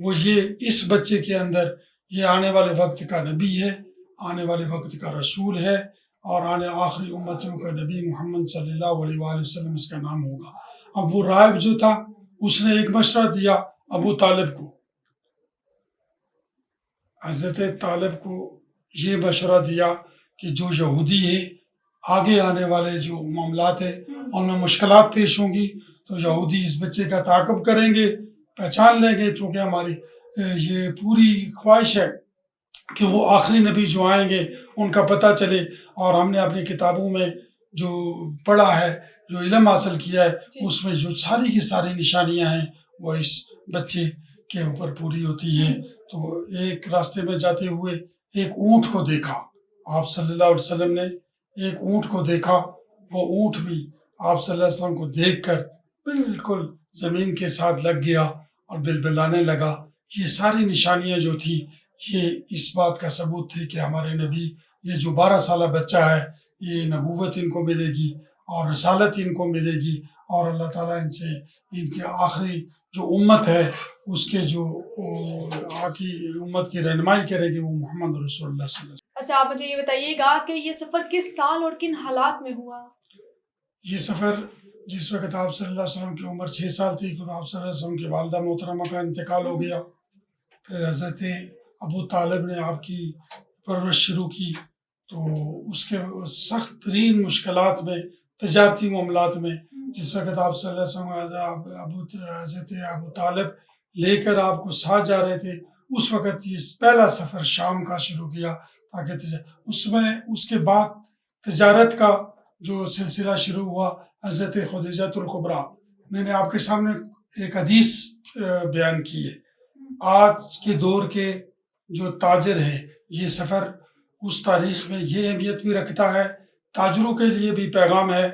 وہ یہ اس بچے کے اندر یہ آنے والے وقت کا نبی ہے، آنے والے وقت کا رسول ہے، اور آنے آخری امتیوں کا نبی محمد صلی اللہ علیہ وآلہ وسلم اس کا نام ہوگا۔ اب وہ راہب جو تھا اس نے ایک مشورہ دیا ابو طالب کو، حضرت طالب کو یہ مشورہ دیا کہ جو یہودی ہے، آگے آنے والے جو معاملات ہیں ان میں مشکلات پیش ہوں گی، تو یہودی اس بچے کا تعاقب کریں گے، پہچان لیں گے، چونکہ ہماری یہ پوری خواہش ہے کہ وہ آخری نبی جو آئیں گے ان کا پتہ چلے، اور ہم نے اپنی کتابوں میں جو پڑھا ہے، جو علم حاصل کیا ہے، اس میں جو ساری کی ساری نشانیاں ہیں وہ اس بچے کے اوپر پوری ہوتی ہیں۔ تو ایک راستے میں جاتے ہوئے ایک اونٹ کو دیکھا، آپ صلی اللہ علیہ وسلم نے ایک اونٹ کو دیکھا، وہ اونٹ بھی آپ صلی اللہ علیہ وسلم کو دیکھ کر بالکل زمین کے ساتھ لگ گیا اور بلبلانے لگا۔ یہ ساری نشانیاں جو تھی یہ اس بات کا ثبوت تھی کہ ہمارے نبی، یہ جو 12 سالہ بچہ ہے، یہ نبوت ان کو ملے گی اور رسالت ان کو ملے گی، اور اللہ تعالیٰ ان سے ان کے آخری جو امت ہے اس کے جو آخری امت کی رہنمائی کرے گی وہ محمد رسول اللہ صلی اللہ علیہ وسلم۔ اچھا، آپ مجھے یہ بتائیے گا کہ یہ سفر کس سال اور کن حالات میں ہوا؟ یہ سفر جس وقت آپ صلی اللہ علیہ وسلم کی عمر 6 سال تھی، کیونکہ آپ صلی اللہ علیہ وسلم کی والدہ محترمہ کا انتقال ہو گیا، پھر حضرت ابو طالب نے آپ کی پرورش شروع کی، تو اس کے سخت ترین مشکلات میں، تجارتی معاملات میں، جس وقت آپ صلی اللہ علیہ وسلم حضرت ابو طالب لے کر آپ کو ساتھ جا رہے تھے، اس وقت یہ پہلا سفر شام کا شروع کیا، تاکہ اس میں اس کے بعد تجارت کا جو سلسلہ شروع ہوا۔ حضرت خدیجہ الکبریٰ، میں نے آپ کے سامنے ایک حدیث بیان کی ہے، آج کے دور کے جو تاجر ہیں، یہ سفر اس تاریخ میں یہ اہمیت بھی رکھتا ہے، تاجروں کے لیے بھی پیغام ہے۔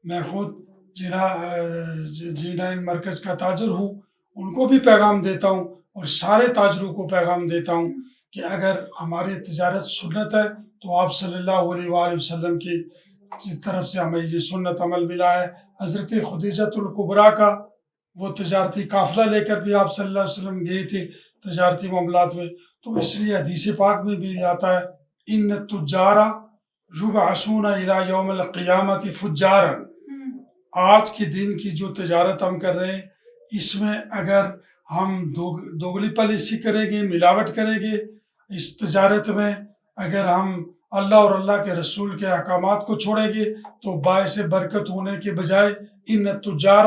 میں خود جی9 مرکز کا تاجر ہوں، ان کو بھی پیغام دیتا ہوں اور سارے تاجروں کو پیغام دیتا ہوں کہ اگر ہماری تجارت سنت ہے تو آپ صلی اللہ علیہ وآلہ وسلم کی طرف سے ہمیں یہ سنت عمل ملا ہے۔ حضرت خدیجہ الکبریٰ کا وہ تجارتی قافلہ لے کر بھی آپ صلی اللہ علیہ وسلم گئے تھے تجارتی معاملات میں، تو اس لیے حدیث پاک میں بھی آتا ہے ان التجار یبعثون الی یوم القیامت فجارا۔ آج کے دن کی جو تجارت ہم کر رہے ہیں، اس میں اگر ہم دوگلی پالیسی کریں گے، ملاوٹ کریں گے اس تجارت میں، اگر ہم اللہ اور اللہ کے رسول کے احکامات کو چھوڑیں گے تو باعث برکت ہونے کے بجائے ان التجار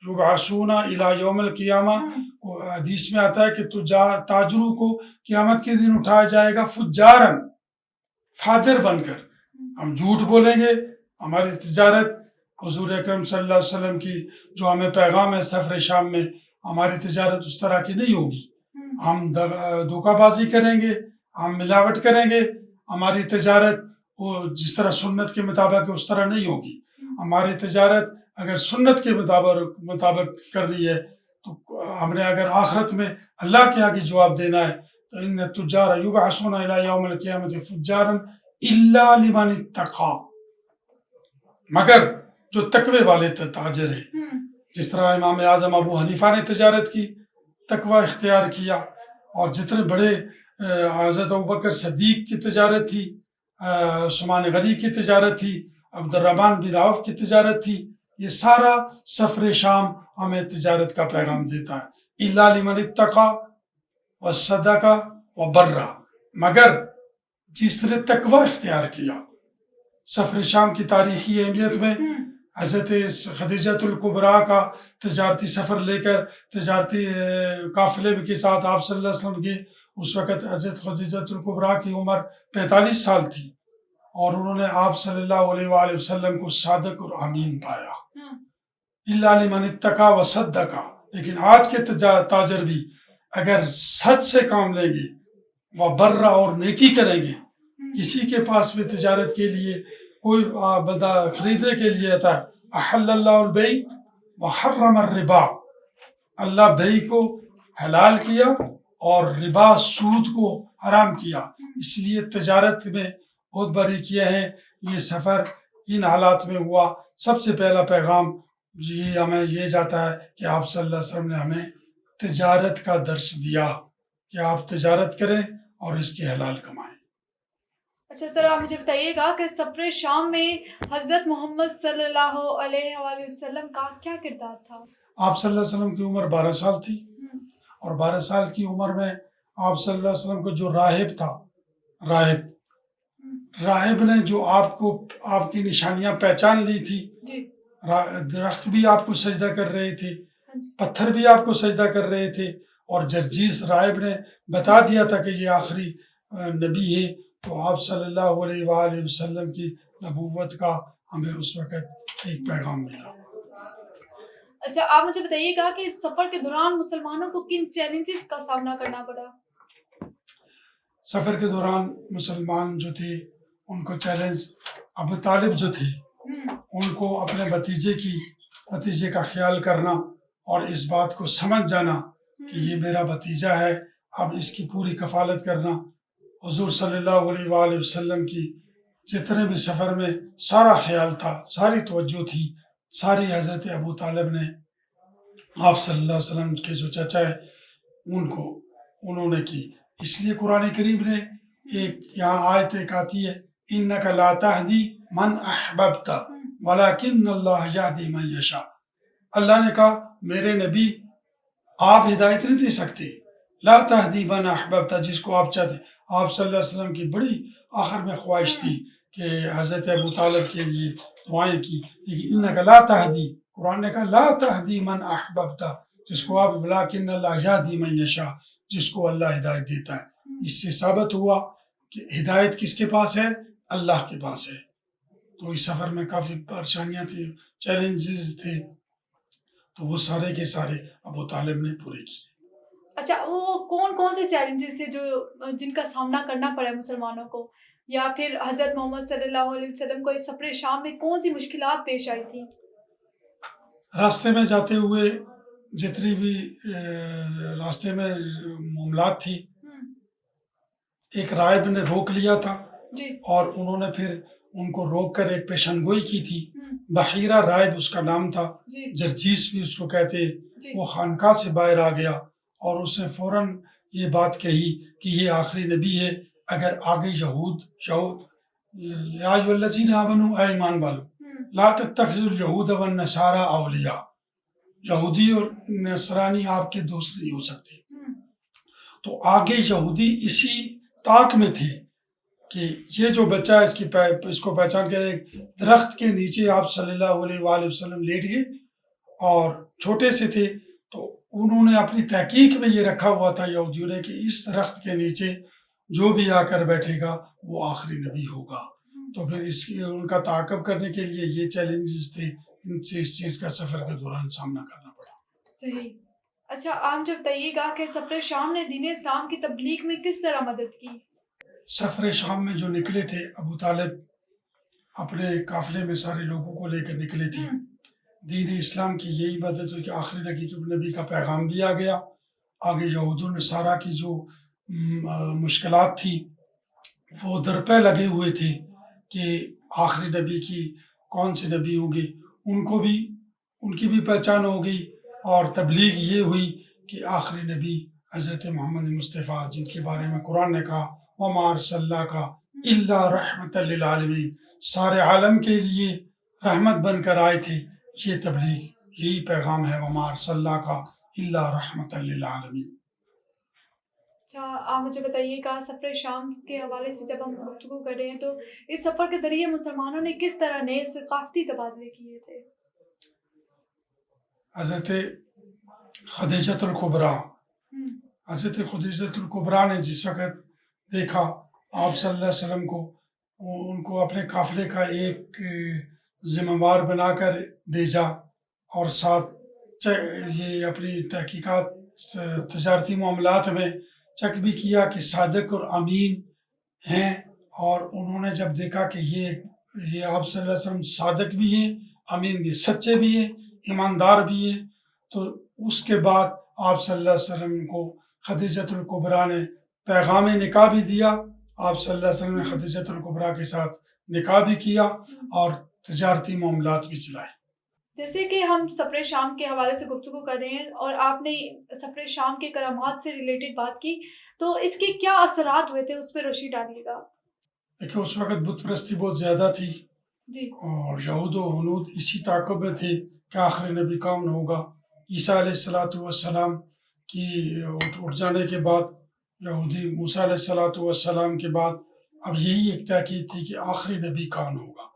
یبعثون الی یوم القیامہ، حدیث میں آتا ہے کہ تاجروں کو قیامت کے دن اٹھایا جائے گا فجارن، فاجر بن کر۔ ہم جھوٹ بولیں گے، ہماری تجارت حضور اکرم صلی اللہ علیہ وسلم کی جو ہمیں پیغام ہے سفر شام میں، ہماری تجارت اس طرح کی نہیں ہوگی۔ ہم دھوکہ بازی کریں گے، ہم ملاوٹ کریں گے، ہماری تجارت وہ جس طرح سنت کے مطابق اس طرح نہیں ہوگی۔ ہماری تجارت اگر سنت کے مطابق کرنی ہے تو ہم نے اگر آخرت میں اللہ کے آگے جواب دینا ہے تو ان التجار یبعثون الی یوم القیامت فجارا الا لمن اتقى، مگر جو تقوی والے تاجر ہیں، جس طرح امام اعظم ابو حنیفہ نے تجارت کی، تقوی اختیار کیا، اور جتنے بڑے حضرت ابوبکر صدیق کی تجارت تھی، عثمان غنی کی تجارت تھی، عبد الرحمن بن عوف کی تجارت تھی، یہ سارا سفر شام ہمیں تجارت کا پیغام دیتا ہے۔ الا لمن اتقى وصدق وبر، مگر جس نے تقوی اختیار کیا۔ سفر شام کی تاریخی اہمیت میں حضرت خدیجہ الکبریٰ کا تجارتی سفر لے کر تجارتی قافلے کے ساتھ آپ صلی اللہ علیہ وسلم گئے، اس وقت حضرت خدیجہ الکبریٰ کی عمر 45 سال تھی، اور انہوں نے آپ صلی اللہ علیہ وآلہ وسلم کو صادق اور امین پایا۔ الا لمن اتقى وصدق، لیکن آج کے تاجر بھی اگر سچ سے کام لیں گے، وبر اور نیکی کریں گے، کسی کے پاس بھی تجارت کے لیے کوئی بندہ خریدنے کے لیے آتا ہے، احل اللہ البیع وحرم الربا، اللہ بیع کو حلال کیا اور ربا سود کو حرام کیا، اس لیے تجارت میں بہت باریکیاں ہیں۔ یہ سفر ان حالات میں ہوا۔ سب سے پہلا پیغام یہ ہمیں یہ جاتا ہے کہ آپ صلی اللہ علیہ وسلم نے ہمیں تجارت کا درس دیا کہ آپ تجارت کریں اور اس کے حلال کمائیں۔ اچھا سر، آپ مجھے بتائیے گا کہ سفر شام میں حضرت محمد صلی اللہ علیہ وآلہ وسلم کا کیا کردار تھا؟ آپ صلی اللہ علیہ وسلم کی عمر 12 سال تھی، اور 12 سال کی عمر میں آپ صلی اللہ علیہ وسلم کو جو راہب تھا، راہب نے جو آپ کی نشانیاں پہچان لی تھی، جی درخت بھی آپ کو سجدہ کر رہے تھے، پتھر بھی آپ کو سجدہ کر رہے تھے، اور جرجیس راہب نے بتا دیا تھا کہ یہ آخری نبی ہے، تو آپ صلی اللہ علیہ وآلہ وسلم کی نبوت کا ہمیں اس وقت ایک پیغام ملا۔ اچھا، آپ مجھے بتائیے گا کہ اس سفر کے دوران مسلمانوں کو کن چیلنجز کا سامنا کرنا پڑا؟ سفر کے دوران مسلمان جو تھے ان کو چیلنج، ابو طالب جو تھے ان کو اپنے بھتیجے کا خیال کرنا اور اس بات کو سمجھ جانا کہ یہ میرا بھتیجا ہے، اب اس کی پوری کفالت کرنا۔ حضور صلی اللہ علیہ وآلہ وسلم کی جتنے بھی سفر میں سارا خیال تھا، ساری توجہ تھی، ساری حضرت ابو طالب نے آپ صلی اللہ علیہ وسلم کے جو چچا ہے انہوں نے کی۔ اس لیے قرآن کریم نے ایک یہاں آیت ایک آتی ہے، اِنَّكَ لَا تَهْدِي مَنْ أَحْبَبْتَ وَلَكِنَّ اللَّهَ يَهْدِي مَنْ يَشَاءُ۔ اللہ نے کہا میرے نبی آپ ہدایت نہیں دے سکتے، لا تہدی من احببت، جس کو آپ چاہتے۔ آپ صلی اللہ علیہ وسلم کی بڑی آخر میں خواہش تھی کہ حضرت ابو طالب کے لیے دعائیں کی، لیکن انک لا تہدی، قرآن نے کہا لا تہدی من احببت، جس کو آپ، ولیکن اللہ یہدی من یشاء، جس کو اللہ ہدایت دیتا ہے۔ اس سے ثابت ہوا کہ ہدایت کس کے پاس ہے؟ اللہ کے پاس ہے۔ تو اس سفر میں کافی پریشانیاں تھیں، چیلنجز تھے، تو وہ سارے کے سارے ابو طالب نے پورے کیے۔ اچھا، وہ کون سے چیلنجز تھے جن کا سامنا کرنا پڑا مسلمانوں کو، یا پھر حضرت محمد صلی اللہ علیہ وسلم کو اس سفر شام میں کون سی مشکلات پیش آئی تھی؟ راستے میں جاتے ہوئے جتنی بھی راستے میں معاملات تھی، ایک راہب نے روک لیا تھا جی اور انہوں نے پھر ان کو روک کر ایک پیشن گوئی کی تھی۔ بحیرہ راہب اس کا نام تھا، جی جرجیس بھی اس کو کہتے۔ جی وہ خانقاہ سے باہر آ گیا اور اس نے فوراً یہ بات کہی کہ یہ آخری نبی ہے، اگر آگے یہود یا ایھا الذین آمنوا، اے ایمان والو، لا تتخذوا الیہود والنصارى اولیاء، یہودی اور نصرانی آپ کے دوست نہیں ہو سکتے۔ تو آگے یہودی اسی طاق میں تھے کہ یہ جو بچہ ہے اس کو پہچان کر ایک درخت کے نیچے آپ صلی اللہ علیہ وآلہ وسلم لیٹ گئے، اور چھوٹے سے تھے تو انہوں نے اپنی تحقیق میں یہ رکھا ہوا تھا یہودیوں نے کہ اس درخت کے نیچے جو بھی آ کر بیٹھے گا وہ آخری نبی ہوگا۔ تو پھر ان کا تعاقب کرنے کے لیے یہ چیلنجز تھے، اس چیز کا سفر کے دوران سامنا کرنا پڑا۔ صحیح۔ اچھا، آپ جب بتائیے گا کہ سفر شام نے دین اسلام کی تبلیغ میں کس طرح مدد کی؟ سفر شام میں جو نکلے تھے ابو طالب اپنے قافلے میں سارے لوگوں کو لے کر نکلے تھے، دین اسلام کی یہی مدد ہوئی کہ آخری نبی کا پیغام بھی آ گیا۔ آگے یہود و نصارہ کی جو مشکلات تھی وہ درپے لگے ہوئے تھے کہ آخری نبی کی کون سے نبی ہوں گے، ان کی بھی پہچان ہو گئی، اور تبلیغ یہ ہوئی کہ آخری نبی حضرت محمد مصطفیٰ، جن کے بارے میں قرآن نے کہا وَمَا أَرْسَلْنَاكَ إِلَّا رَحْمَةً لِّلْعَالَمِينَ، سارے عالم کے لیے رحمت بن کر آئے تھے۔ یہ تبلیغ، یہی پیغام ہے، وَمَا أَرْسَلْنَاكَ إِلَّا رَحْمَةً لِّلْعَالَمِينَ۔ اچھا، آپ مجھے بتائیے گا سفر شام کے حوالے سے جب ہم گفتگو کر رہے ہیں تو اس سفر کے ذریعے مسلمانوں نے کس طرح نئے ثقافتی تبادلے کیے تھے؟ حضرت خدیجۃ الکبریٰ، حضرت خدیجۃ الکبریٰ نے جس وقت دیکھا آپ صلی اللہ علیہ وسلم کو، ان کو اپنے قافلے کا ایک ذمہ وار بنا کر بھیجا، اور ساتھ یہ اپنی تحقیقات تجارتی معاملات میں چیک بھی کیا کہ صادق اور امین ہیں، اور انہوں نے جب دیکھا کہ یہ آپ صلی اللہ علیہ وسلم صادق بھی ہیں، امین بھی، سچے بھی ہیں، ایماندار بھی ہیں، تو اس کے بعد آپ صلی اللہ علیہ وسلم کو خدیجۃ الکبریٰ نے پیغام نکاح بھی دیا۔ آپ صلی اللہ علیہ وسلم نے خدیجۃ الکبریٰ کے ساتھ نکاح بھی کیا اور تجارتی معاملات بھی چلائے۔ جیسے کہ ہم سفر شام کے حوالے سے گفتگو کر رہے ہیں اور آپ نے سفر شام کے کرامات سے ریلیٹڈ بات کی، تو اس کے کیا اثرات ہوئے تھے اس پہ روشنی ڈالیے گا۔ دیکھیں اس وقت بت پرستی بہت زیادہ تھی جی اور یہود و ہنود اسی تعاقب میں تھے کہ آخر نبی کون ہوگا۔ عیسیٰ علیہ السلام کی اٹھ جانے کے بعد یہودی موسیٰ علیہ السلام کے بعد اب یہی ایک تاکید تھی کہ آخری نبی کون ہوگا۔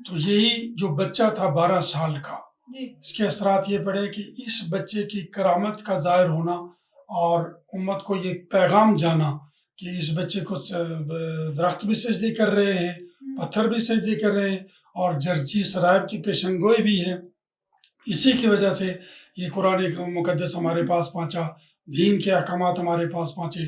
تو یہی جو بچہ تھا 12 سال کا، جی اس کے اثرات یہ پڑے کہ اس بچے کی کرامت کا ظاہر ہونا اور امت کو یہ پیغام جانا کہ اس بچے کو درخت بھی سجدے کر رہے ہیں، پتھر بھی سجدے کر رہے ہیں اور جرجیس رائب کی پیشن گوئی بھی ہے۔ اسی کی وجہ سے یہ قرآن مقدس ہمارے پاس پہنچا، دین کے احکامات ہمارے پاس پہنچے۔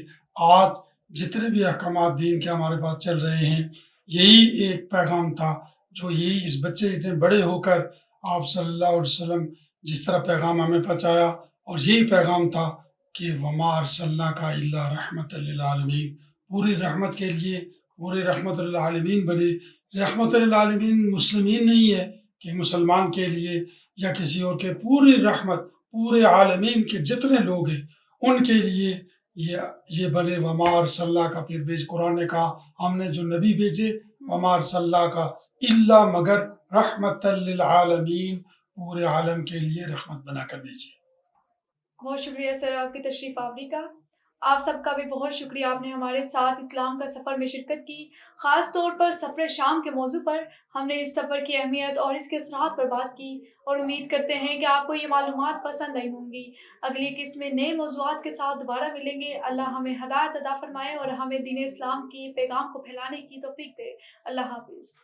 آج جتنے بھی احکامات دین کے ہمارے پاس چل رہے ہیں، یہی ایک پیغام تھا جو یہی اس بچے اتنے بڑے ہو کر آپ صلی اللہ علیہ وسلم جس طرح پیغام ہمیں پہنچایا، اور یہی پیغام تھا کہ وما ارسلناک الا رحمت للعالمین، پوری رحمت کے لیے، پوری رحمت للعالمین بنے۔ رحمت للعالمین مسلمین نہیں ہے کہ مسلمان کے لیے یا کسی اور کے، پوری رحمت پورے عالمین کے جتنے لوگ ہیں ان کے لیے یہ بنے۔ وما ارسلناک کا پھر قرآن نے کہا ہم نے جو نبی بھیجے وما ارسلناک الا مگر رحمت للعالمین، پورے عالم کے لیے رحمت بنا کر بھیجیے۔ بہت شکریہ سر آپ کی تشریف آوری کا۔ آپ سب کا بھی بہت شکریہ، آپ نے ہمارے ساتھ اسلام کا سفر میں شرکت کی، خاص طور پر سفر شام کے موضوع پر ہم نے اس سفر کی اہمیت اور اس کے اثرات پر بات کی، اور امید کرتے ہیں کہ آپ کو یہ معلومات پسند آئی ہوں گی۔ اگلی قسط میں نئے موضوعات کے ساتھ دوبارہ ملیں گے۔ اللہ ہمیں ہدایت عطا فرمائے اور ہمیں دین اسلام کی پیغام کو پھیلانے کی توفیق دے۔ اللہ حافظ۔